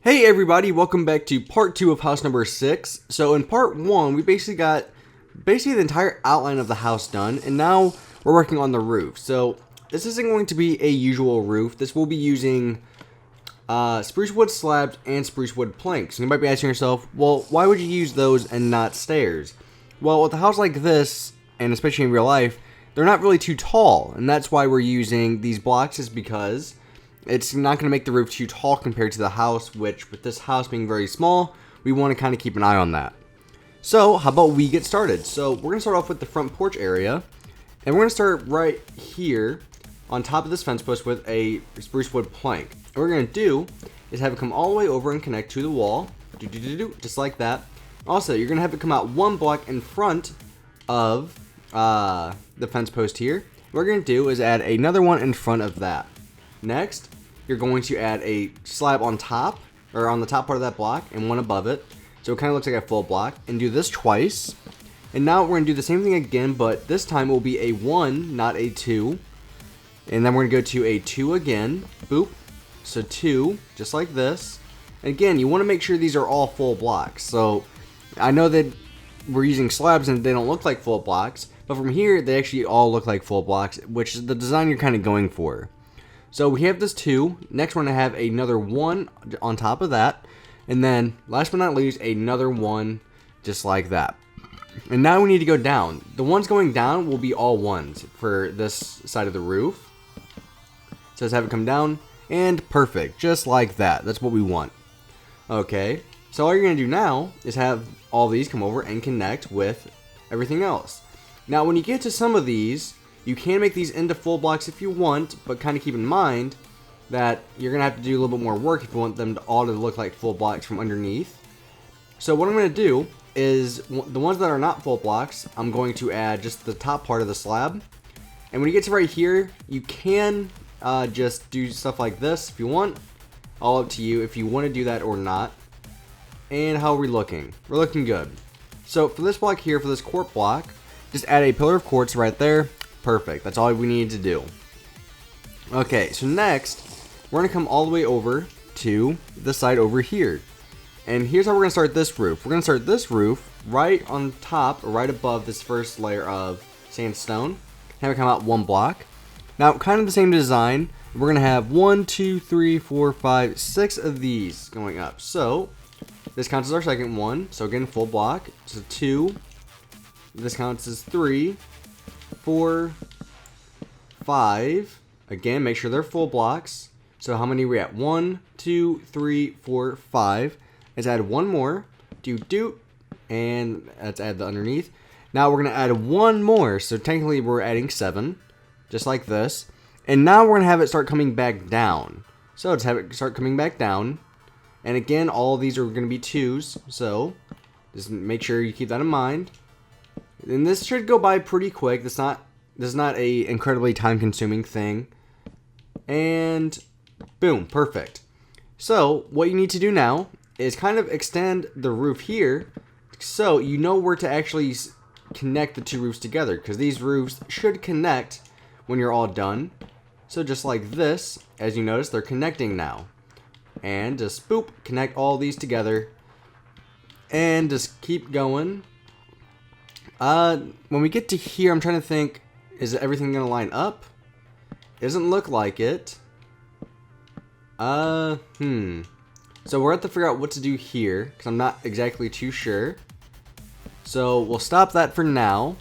Hey everybody, welcome back to part 2 of house number 6. So in part 1, we basically got the entire outline of the house done, and now we're working on the roof. So this isn't going to be a usual roof. This will be using spruce wood slabs and spruce wood planks. And you might be asking yourself, well, why would you use those and not stairs? Well, with a house like this, and especially in real life, they're not really too tall, and that's why we're using these blocks, is because it's not going to make the roof too tall compared to the house, which with this house being very small, we want to kind of keep an eye on that. So how about we get started? So we're going to start off with the front porch area, and we're going to start right here on top of this fence post with a spruce wood plank. And what we're going to do is have it come all the way over and connect to the wall, just like that. Also, you're going to have it come out one block in front of the fence post here. What we're going to do is add another one in front of that. Next, you're going to add a slab on top, or on the top part of that block, and one above it. So it kind of looks like a full block. And do this twice. And now we're going to do the same thing again, but this time it will be a 1, not a 2. And then we're going to go to a 2 again. Boop. So 2, just like this. And again, you want to make sure these are all full blocks. So I know that we're using slabs and they don't look like full blocks, but from here they actually all look like full blocks, which is the design you're kind of going for. So we have this 2. Next we're going to have another 1 on top of that. And then, last but not least, another 1 just like that. And now we need to go down. The ones going down will be all 1s for this side of the roof. So let's have it come down. And perfect. Just like that. That's what we want. Okay. So all you're going to do now is have all these come over and connect with everything else. Now when you get to some of these, you can make these into full blocks if you want, but kind of keep in mind that you're going to have to do a little bit more work if you want them to all to look like full blocks from underneath. So what I'm going to do is, the ones that are not full blocks, I'm going to add just the top part of the slab. And when you get to right here, you can just do stuff like this if you want. All up to you if you want to do that or not. And how are we looking? We're looking good. So for this block here, for this quart block, just add a pillar of quartz right there. Perfect. That's all we need to do. Okay, so next, we're going to come all the way over to the side over here. And here's how we're going to start this roof. We're going to start this roof right on top, or right above this first layer of sandstone. Have it come out one block. Now, kind of the same design. We're going to have 1, 2, 3, 4, 5, 6 of these going up. So, this counts as our second one. So again, full block. So 2. This counts as 3. 4, 5. Again, make sure they're full blocks. So how many are we at? 1, 2, 3, 4, 5. Let's add one more. And let's add the underneath. Now we're going to add one more. So technically we're adding 7. Just like this. And now we're going to have it start coming back down. So let's have it start coming back down. And again, all of these are going to be 2s. So just make sure you keep that in mind. And this should go by pretty quick. This is not a incredibly time-consuming thing. And boom, perfect. So what you need to do now is kind of extend the roof here, so you know where to actually connect the two roofs together, because these roofs should connect when you're all done. So just like this, as you notice, they're connecting now. And just boop, connect all these together, and just keep going. When we get to here, I'm trying to think, is everything going to line up? Doesn't look like it. So we're going to have to figure out what to do here, because I'm not exactly too sure. So we'll stop that for now.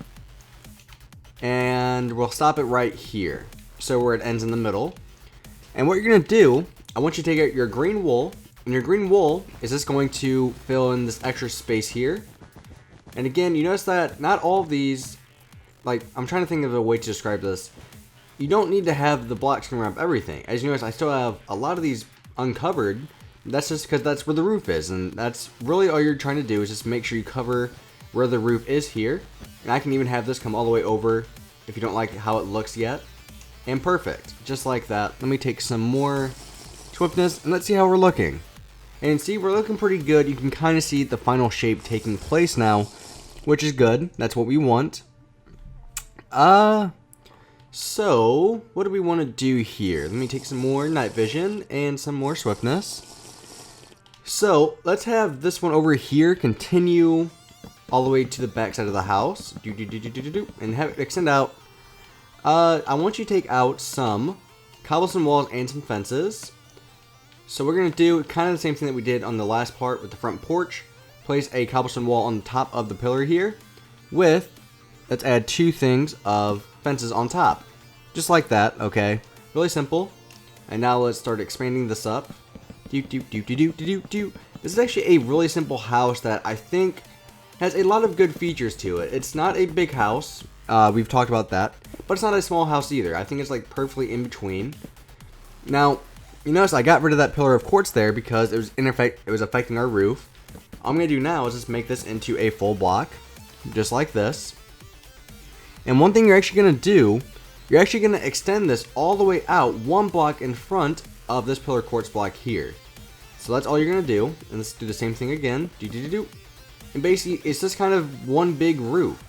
And we'll stop it right here. So where it ends in the middle. And what you're going to do, I want you to take out your green wool. And your green wool is just going to fill in this extra space here. And again, you notice that not all of these, like, I'm trying to think of a way to describe this. You don't need to have the blocks covering up everything. As you notice, I still have a lot of these uncovered. That's just because that's where the roof is. And that's really all you're trying to do, is just make sure you cover where the roof is here. And I can even have this come all the way over if you don't like how it looks yet. And perfect. Just like that. Let me take some more swiftness and let's see how we're looking. And see, we're looking pretty good. You can kind of see the final shape taking place now, which is good. That's what we want. So, what do we want to do here? Let me take some more night vision and some more swiftness. So let's have this one over here continue all the way to the back side of the house. And have it extend out. I want you to take out some cobblestone walls and some fences. So we're going to do kind of the same thing that we did on the last part with the front porch. Place a cobblestone wall on the top of the pillar here with, let's add 2 things of fences on top. Just like that, okay? Really simple. And now let's start expanding this up. This is actually a really simple house that I think has a lot of good features to it. It's not a big house. We've talked about that. But it's not a small house either. I think it's like perfectly in between. Now, you notice I got rid of that pillar of quartz there because it was affecting our roof. All I'm going to do now is just make this into a full block. Just like this. And one thing you're actually going to do, you're actually going to extend this all the way out 1 block in front of this pillar quartz block here. So that's all you're going to do. And let's do the same thing again. And basically, it's just kind of one big roof.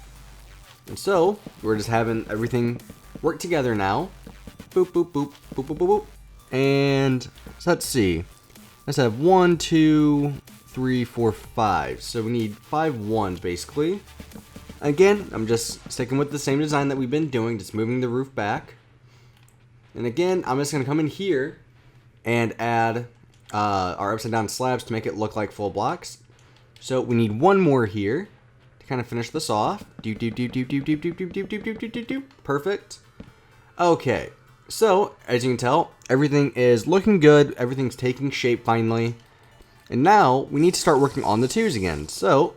And so, we're just having everything work together now. Boop, boop, boop, boop, boop, boop, boop. And so let's see. Let's have 1, 2, 3, 4, 5. So we need 5 ones basically. Again, I'm just sticking with the same design that we've been doing, just moving the roof back. And again, I'm just going to come in here and add our upside down slabs to make it look like full blocks. So we need 1 more here to kind of finish this off. Perfect. Okay. So, as you can tell, everything is looking good. Everything's taking shape finally. And now, we need to start working on the 2s again. So,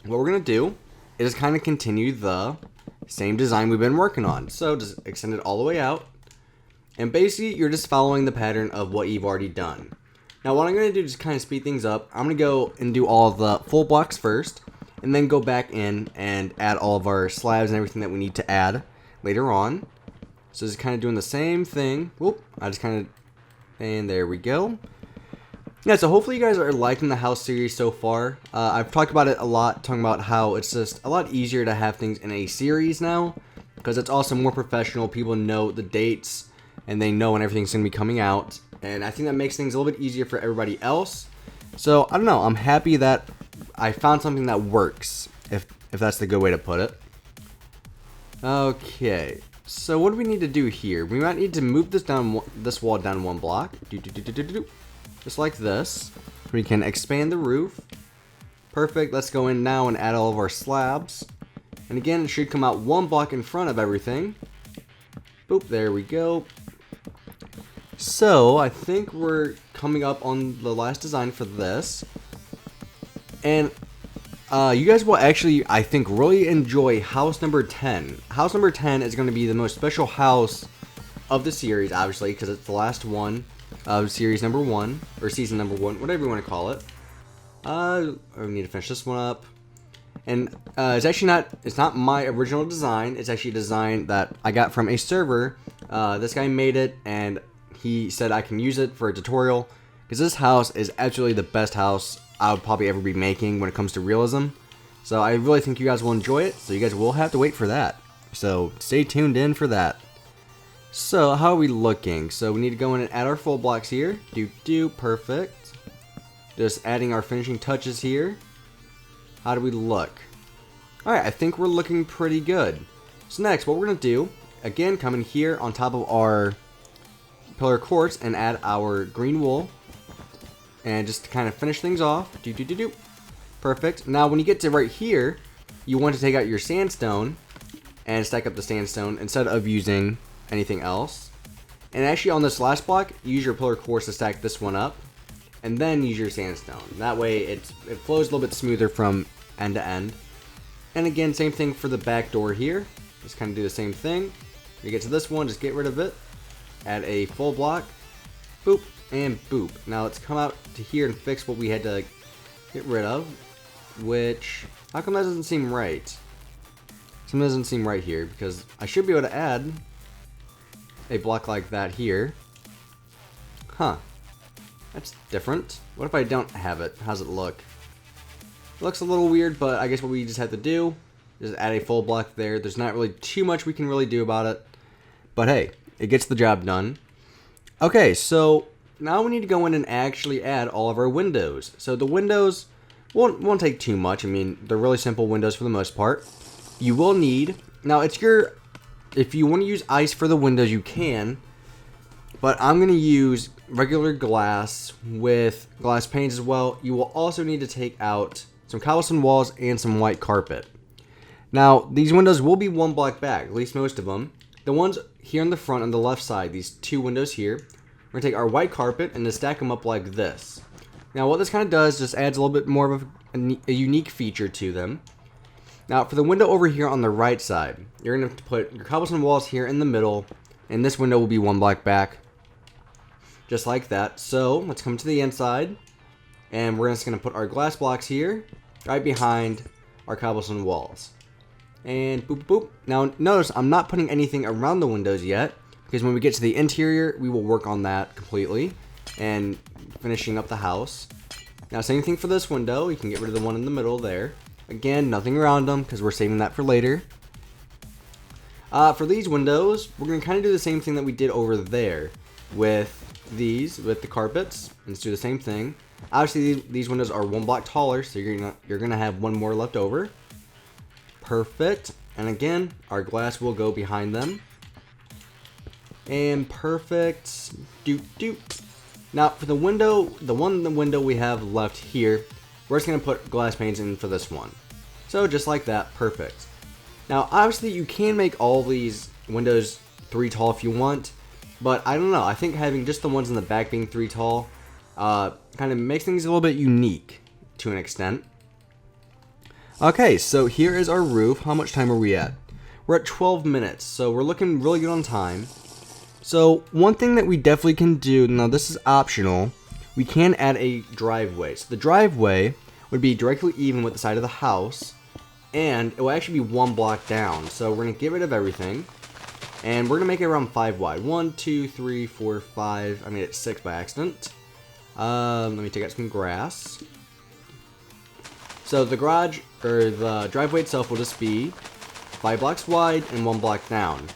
what we're going to do is kind of continue the same design we've been working on. So, just extend it all the way out. And basically, you're just following the pattern of what you've already done. Now, what I'm going to do is kind of speed things up. I'm going to go and do all of the full blocks first. And then go back in and add all of our slabs and everything that we need to add later on. So just kind of doing the same thing. Whoop, I just kind of, and there we go. Yeah, so hopefully you guys are liking the house series so far. I've talked about it a lot, talking about how it's just a lot easier to have things in a series now. Because it's also more professional. People know the dates and they know when everything's going to be coming out. And I think that makes things a little bit easier for everybody else. So, I don't know, I'm happy that I found something that works, if that's the good way to put it. Okay, so what do we need to do here? We might need to move this wall down 1 block. Just like this. We can expand the roof. Perfect, let's go in now and add all of our slabs. And again, it should come out 1 block in front of everything. Boop, there we go. So, I think we're coming up on the last design for this. And you guys will actually, I think, really enjoy house number 10. House number 10 is going to be the most special house of the series, obviously, because it's the last one of series number 1, or season number 1, whatever you want to call it. We need to finish this one up. And it's not my original design. It's actually a design that I got from a server. This guy made it, and he said I can use it for a tutorial. Because this house is absolutely the best house I would probably ever be making when it comes to realism. So I really think you guys will enjoy it. So you guys will have to wait for that. So stay tuned in for that. So how are we looking? So we need to go in and add our full blocks here. Perfect. Just adding our finishing touches here. How do we look? Alright, I think we're looking pretty good. So next, what we're going to do, again, come in here on top of our pillar quartz and add our green wool. And just to kind of finish things off. Perfect. Now, when you get to right here, you want to take out your sandstone and stack up the sandstone instead of using anything else. And actually, on this last block, use your pillar quartz to stack this one up. And then use your sandstone. That way, it flows a little bit smoother from end to end. And again, same thing for the back door here. Just kind of do the same thing. You get to this one, just get rid of it. Add a full block. Boop. And boop. Now let's come out to here and fix what we had to get rid of. Which, how come that doesn't seem right? Something doesn't seem right here, because I should be able to add a block like that here. Huh. That's different. What if I don't have it? How's it look? It looks a little weird, but I guess what we just have to do is add a full block there. There's not really too much we can really do about it. But hey, it gets the job done. Okay, so now we need to go in and actually add all of our windows. So the windows won't take too much. I mean, they're really simple windows for the most part. You will need, now it's if you want to use ice for the windows, you can. But I'm going to use regular glass with glass panes as well. You will also need to take out some cobblestone walls and some white carpet. Now, these windows will be one block back, at least most of them. The ones here in the front on the left side, these two windows here, we're going to take our white carpet and just stack them up like this. Now, what this kind of does, just adds a little bit more of a unique feature to them. Now, for the window over here on the right side, you're going to put your cobblestone walls here in the middle, and this window will be one block back. Just like that. So let's come to the inside, and we're just going to put our glass blocks here right behind our cobblestone walls, and boop boop. Now notice I'm not putting anything around the windows yet, because when we get to the interior we will work on that completely and finishing up the house. Now same thing for this window. You can get rid of the one in the middle there. Again, nothing around them because we're saving that for later. For these windows, we're going to kind of do the same thing that we did over there with the carpets. Let's do the same thing. Obviously these windows are one block taller, so you're gonna have one more left over. Perfect. And again, our glass will go behind them. And perfect. Doop doop. Now for the window, the window we have left here, we're just gonna put glass panes in for this one. So just like that, perfect. Now obviously you can make all these windows 3 tall if you want. But I don't know, I think having just the ones in the back being 3 tall kind of makes things a little bit unique to an extent. Okay, so here is our roof. How much time are we at? We're at 12 minutes, so we're looking really good on time. So one thing that we definitely can do, now this is optional, we can add a driveway. So the driveway would be directly even with the side of the house, and it will actually be 1 block down. So we're going to get rid of everything. And we're going to make it around 5 wide. 1, 2, 3, 4, 5. I made it 6 by accident. Let me take out some grass. So the garage, or the driveway itself will just be 5 blocks wide and 1 block down.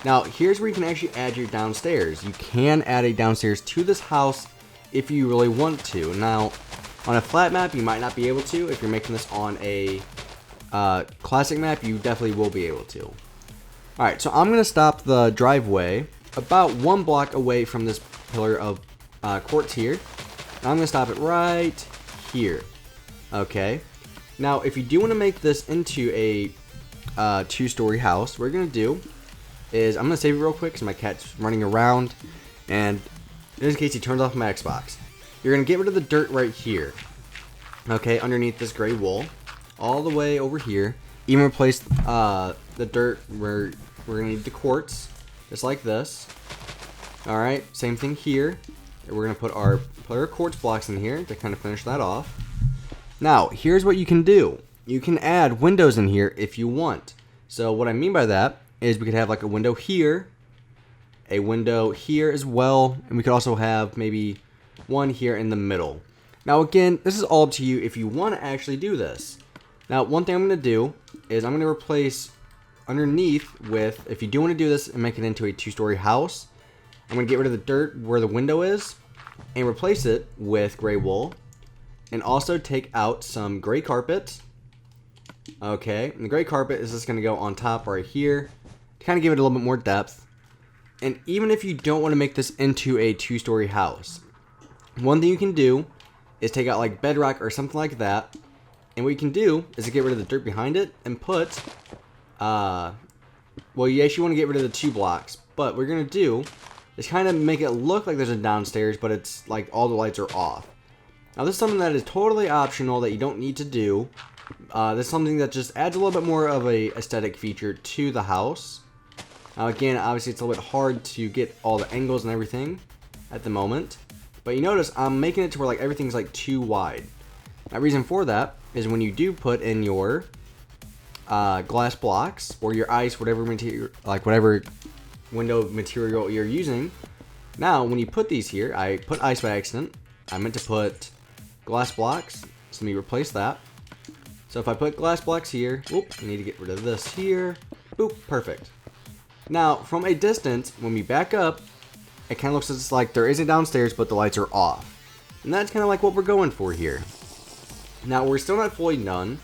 Now, here's where you can actually add your downstairs. You can add a downstairs to this house if you really want to. Now, on a flat map, you might not be able to. If you're making this on a classic map, you definitely will be able to. Alright, so I'm going to stop the driveway about 1 block away from this pillar of quartz here. And I'm going to stop it right here. Okay. Now, if you do want to make this into a 2-story house, what we're going to do is, I'm going to save it real quick because my cat's running around. And in case he turns off my Xbox. You're going to get rid of the dirt right here. Okay, underneath this gray wool. All the way over here. Even replace the dirt where we're going to need the quartz, just like this. Alright, same thing here. We're going to put our quartz blocks in here to kind of finish that off. Now, here's what you can do. You can add windows in here if you want. So what I mean by that is we could have like a window here, a window here as well, and we could also have maybe one here in the middle. Now again, this is all up to you if you want to actually do this. Now, one thing I'm going to do is I'm going to replace underneath with, if you do want to do this and make it into a 2-story house, I'm going to get rid of the dirt where the window is and replace it with gray wool, and also take out some gray carpet. Okay, and the gray carpet is just going to go on top right here to kind of give it a little bit more depth. And even if you don't want to make this into a 2-story house, one thing you can do is take out like bedrock or something like that. And what you can do is to get rid of the dirt behind it and put, well, you actually want to get rid of the 2 blocks. But what we're going to do is kind of make it look like there's a downstairs, but it's like all the lights are off. Now this is something that is totally optional that you don't need to do. This is something that just adds a little bit more of a aesthetic feature to the house. Now again, obviously it's a little bit hard to get all the angles and everything at the moment. But you notice I'm making it to where like everything's like too wide. The reason for that is when you do put in your glass blocks or your ice, whatever material, like whatever window material you're using. Now, when you put these here, I put ice by accident. I meant to put glass blocks, so let me replace that. So if I put glass blocks here, whoop, I need to get rid of this here. Boop, perfect. Now, from a distance, when we back up, it kind of looks like there is a downstairs, but the lights are off. And that's kind of like what we're going for here. Now, we're still not fully done.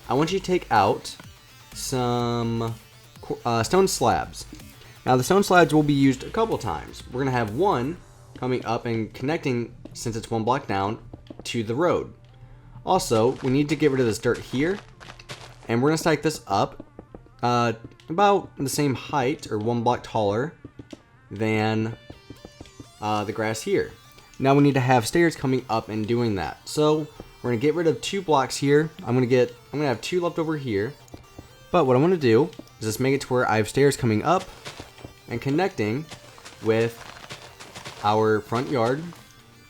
I want you to take out some stone slabs. Now, the stone slabs will be used a couple times. We're going to have one coming up and connecting, since it's one block down, to the road. Also, we need to get rid of this dirt here. And we're going to stack this up about the same height, or one block taller, than the grass here. Now we need to have stairs coming up and doing that. So we're gonna get rid of 2 blocks here. I'm gonna have 2 left over here. But what I want to do is just make it to where I have stairs coming up and connecting with our front yard.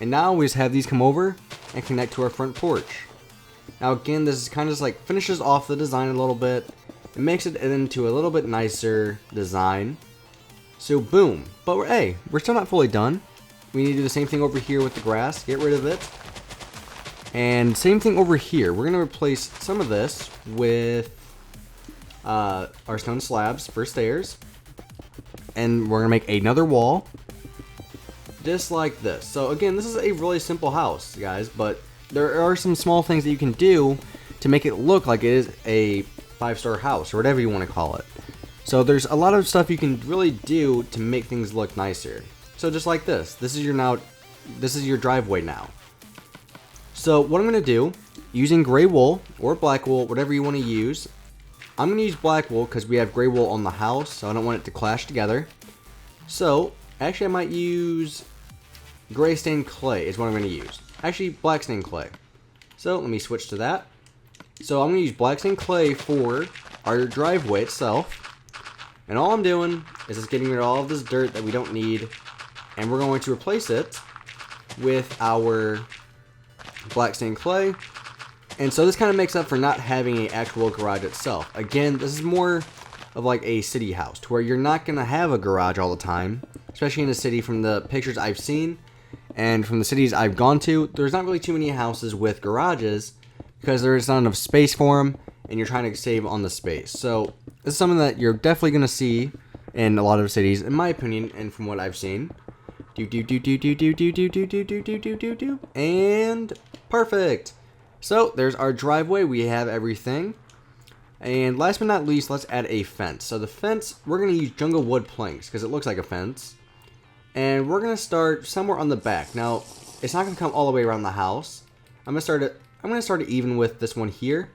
And now we just have these come over and connect to our front porch. Now again, this is kind of just like finishes off the design a little bit. It makes it into a little bit nicer design. So boom. But we're still not fully done. We need to do the same thing over here with the grass. Get rid of it. And same thing over here. We're going to replace some of this with our stone slabs for stairs. And we're going to make another wall. Just like this. So again, this is a really simple house, guys. But there are some small things that you can do to make it look like it is a 5-star house, or whatever you want to call it. So there's a lot of stuff you can really do to make things look nicer. So just like this. This is your driveway now. So what I'm going to do, using gray wool or black wool, whatever you want to use. I'm going to use black wool because we have gray wool on the house, so I don't want it to clash together. So actually I might use gray stained clay is what I'm going to use. Actually, black stained clay. So let me switch to that. So I'm going to use black stained clay for our driveway itself. And all I'm doing is just getting rid of all of this dirt that we don't need. And we're going to replace it with our black stained clay. And so this kind of makes up for not having an actual garage itself. Again, this is more of like a city house, to where you're not going to have a garage all the time. Especially in a city, from the pictures I've seen and from the cities I've gone to, there's not really too many houses with garages because there's not enough space for them, and you're trying to save on the space. So this is something that you're definitely going to see in a lot of cities, in my opinion, and from what I've seen. And perfect. So there's our driveway. We have everything. And last but not least, let's add a fence. So the fence, we're going to use jungle wood planks because it looks like a fence. And we're going to start somewhere on the back. Now, it's not going to come all the way around the house. I'm going to start it even with this one here.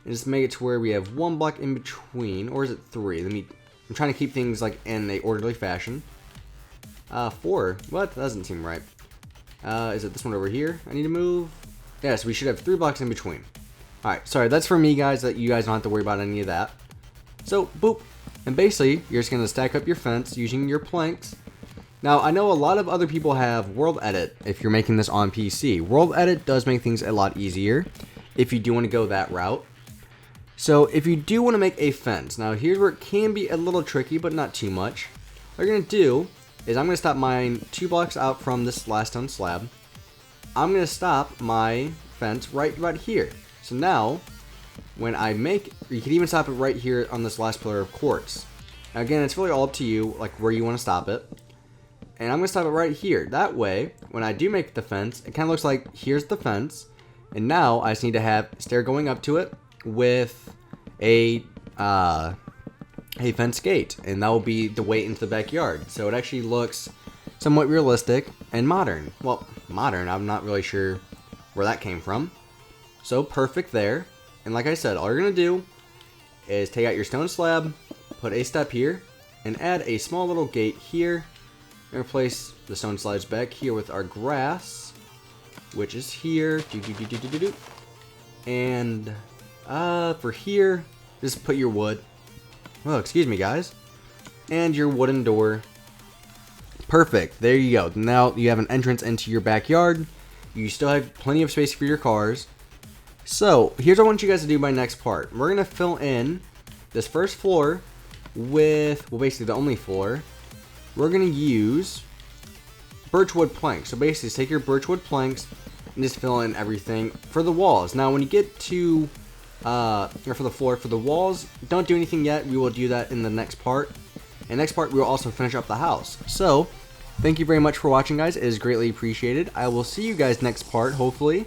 And just make it to where we have 1 block in between. Or is it 3? I'm trying to keep things like in a orderly fashion. 4. What? That doesn't seem right. Is it this one over here I need to move? Yes, we should have 3 blocks in between. Alright, sorry, that's for me, guys, that you guys don't have to worry about any of that. So, boop. And basically, you're just going to stack up your fence using your planks. Now, I know a lot of other people have World Edit if you're making this on PC. World Edit does make things a lot easier if you do want to go that route. So, if you do want to make a fence, now here's where it can be a little tricky, but not too much. What you're going to do is I'm going to stop mine 2 blocks out from this last stone slab. I'm going to stop my fence right about here. So now, when I make, you can even stop it right here on this last pillar of quartz. Now again, it's really all up to you, like where you want to stop it. And I'm going to stop it right here. That way, when I do make the fence, it kind of looks like here's the fence. And now I just need to have a stair going up to it with a fence gate. And that will be the way into the backyard. So it actually looks somewhat realistic and modern. Well, modern, I'm not really sure where that came from. So perfect there. And like I said, all you're going to do is take out your stone slab, put a step here, and add a small little gate here. And replace the stone slabs back here with our grass, which is here. And for here, just put your wood. Oh, excuse me, guys. And your wooden door. Perfect. There you go. Now you have an entrance into your backyard. You still have plenty of space for your cars. So, here's what I want you guys to do by next part. We're going to fill in this first floor with, well, basically the only floor. We're going to use birchwood planks. So basically, take your birchwood planks and just fill in everything for the walls. Now, when you get to, or for the floor, for the walls, don't do anything yet. We will do that in the next part. And next part, we will also finish up the house. So, Thank you very much for watching, guys. It is greatly appreciated. I will see you guys next part, hopefully.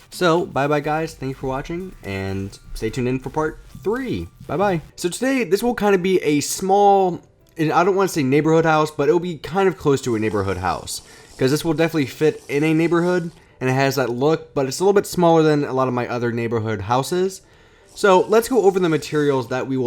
So, bye-bye, guys. Thank you for watching, and stay tuned in for part 3. Bye-bye. So today, this will kind of be a small, and I don't want to say neighborhood house, but it'll be kind of close to a neighborhood house. Because this will definitely fit in a neighborhood, and it has that look, but it's a little bit smaller than a lot of my other neighborhood houses. So, let's go over the materials that we will